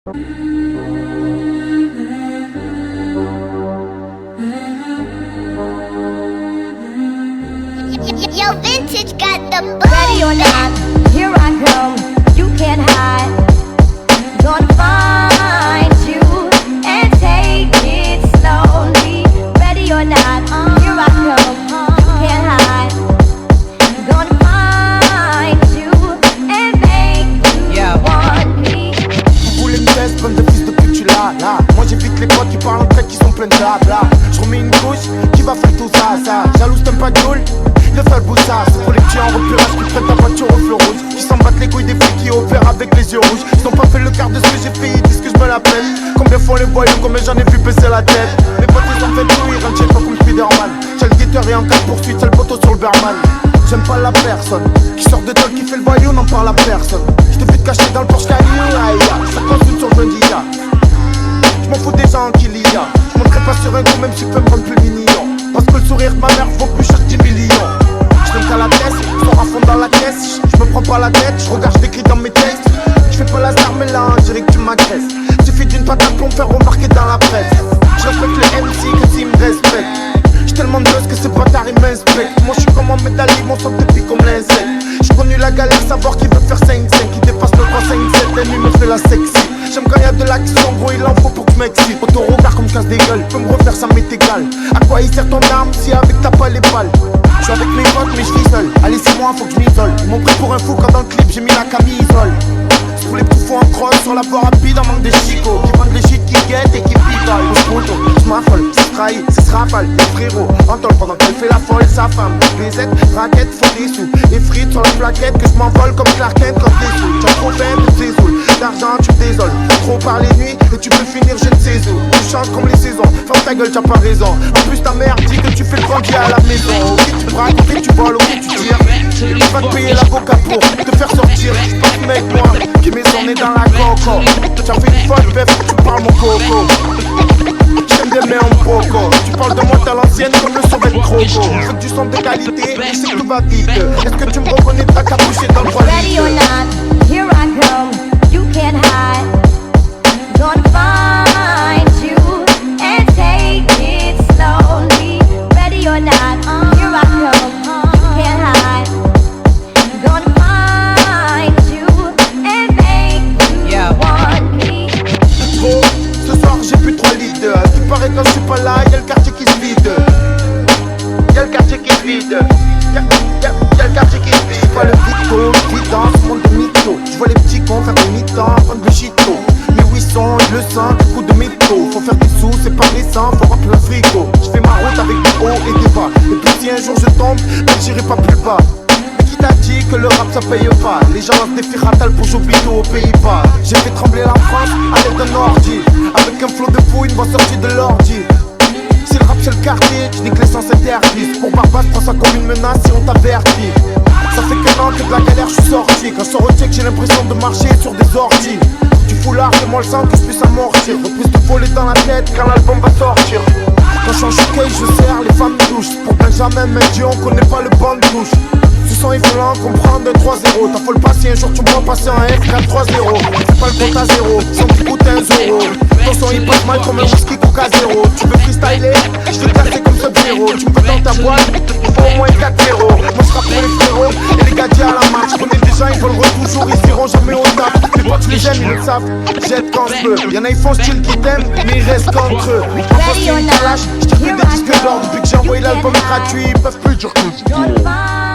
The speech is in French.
Yo, Vintage got the boom. Ready or not, here I come. You can't hide. Gonna find you and take it slowly. Ready or not, here I come. You can't hide. Gonna find you and make you want me. Vous voulez une baisse, bonne de fils de pute, tu l'as là. Moi j'évite les potes qui parlent en tête, qui sont pleins de blabla. Je remets une couche qui va faire tout ça, ça. Jalouse, t'aimes pas de goule? Le faire boussa, c'est pour les petits en repérage qui prennent ta voiture au feu rouge. Qui s'en battent les couilles des filles qui opèrent avec les yeux rouges. Ils ont pas fait le quart de ce que j'ai fait, ils disent que je me la pète. Combien font les voyous, combien j'en ai vu baisser la tête. Mes potes ils ont fait tout, ils rentrent pas comme Spiderman. J'ai le guetteur et en cas de poursuite, c'est le poteau sur le Berman. J'aime pas la personne qui sort de tôle, qui fait le voyou, n'en parle à personne. Je te fais te cacher dans le Porsche Cayenne, ça consume sur le Dia. Je m'en fous des gens qui l'y a. Je monterai pas sur un coup même si je peux me rendre plus mignon. Parce que le sourire de ma mère vaut plus cher que 10 millions. Je donne qu'à la tête, sors à fond dans la caisse. Je me prends pas la tête, je regarde, je t'écris dans mes textes. Je fais pas la star mais là on dirait que tu m'agresses. Suffit d'une patate pour me faire remarquer dans la presse. Je respecte les MC que s'ils me respectent. J'ai tellement de buzz que ces bâtards ils m'inspectent. Moi je suis comme un médaillé, mon sang te pique comme l'insecte. J'ai connu la galère, savoir qui veut faire 5-5. Qui dépasse le 3-5-7, l'ennemi me fait la sexy. J'aime quand y'a de l'action, gros il en faut pour que je m'excite. Auto-regard comme casse des gueules, peux me refaire ça m'est égal. À quoi il sert ton arme si avec ta pas les balles? Je suis avec mes potes mais je vis seul. Allez c'est moi, faut que je m'isole. Ils m'ont pris pour un fou quand dans le clip j'ai mis la camisole. C'est pour les petits fous en crosse sur la voie rapide en manque des chicots. Qui vendent des shit qui guettent et qui picolent. Je m'affole, c'est trahi, c'est se rafale. Les frérots entendent pendant qu'elle fait la folle sa femme. Les aides, raquettes, font des sous. Et frites sur la plaquette que je m'envole comme Clark Kent quand t'es sous. T'as trop fait de tes sous. D'argent tu me désoles. Trop par les nuits et tu peux finir je ne sais où. Tu changes comme les saisons, ferme ta gueule t'as pas raison. En plus ta mère dit que tu fais le bandit à la maison. Ok tu braques, ok tu voles, ok tu tires. Tu vas te payer l'avocat pour te faire sortir. Je pense mec moi qui met son nez dans la coco. T'as fait une folle bête, tu parles mon coco. J'aime des mains en poco. Tu parles de moi t'as l'ancienne comme le sauvet de croco. Je veux que tu sens de qualité, je sais que tout va vite. Est-ce que tu me reconnais t'as capuché dans le poil? Ready or not, here I come. You can't hide. Gonna find you and take it slowly. Ready or not, here I come. You can't hide. Gonna find you and make you want me. Trop, ce soir j'ai plus 3 litres. Tu paraît quand je suis pas là, y'a le quartier qui se vide. Y'a le quartier qui se vide. Y'a le quartier qui se vide. J'suis pas le victo, vide dans ce monde de mytho. J'vois les petits cons faire des mi-temps, prendre le gito. Mais où ils sont, je le sens, des coups de mytho. Faut faire des sous, c'est pas récent, faut remplir le frigo. J'fais ma route avec des hauts et des bas. Et puis si un jour je tombe, ben j'irai pas plus bas. Qui t'a dit que le rap ça paye pas? Les gens lancent des firatales pour jouer aux Pays-Bas. J'ai fait trembler la France à l'aide d'un ordi. Avec un flot de fou, une voix sortie de l'ordi. Si le rap c'est le quartier, je nique les sens interdits. Pour Barbas, prends ça comme une menace si on t'avertit. Ça fait qu'un an que de la galère je suis sorti. Quand je sors au check j'ai l'impression de marcher sur des orties. Du foulard, fais-moi le sang que je puisse amortir. Reprise de voler dans la tête quand l'album va sortir. Quand je suis en showcase, je serre les femmes douches. Pour Benjamin Mendy, on connaît pas le banc de touche. Ce son est violent, comprendre un 3-0. T'affole pas si un jour tu me vois passer un F4 3-0. Fais pas le compte à 0, son qui coûte 1 euro. Ton son il passe mal comme un whisky Coca 0. Tu veux freestyler, je vais te casser comme Sub-Zero. Tu me veux dans ta boîte, il faut au moins 4-0. Moi je rappe pour les frérots et les gadgets à la marche. Je connais des gens, ils veulent toujours, ils iront jamais au taf. Les potes je les aime, ils le savent, jette quand je peux. Y'en a ils font style qui t'aiment, mais ils restent qu'entre eux. Parfois c'est une calage, je tire des disques d'or. Depuis que j'ai envoyé l'album gratuit, ils peuvent plus dur que Gonna find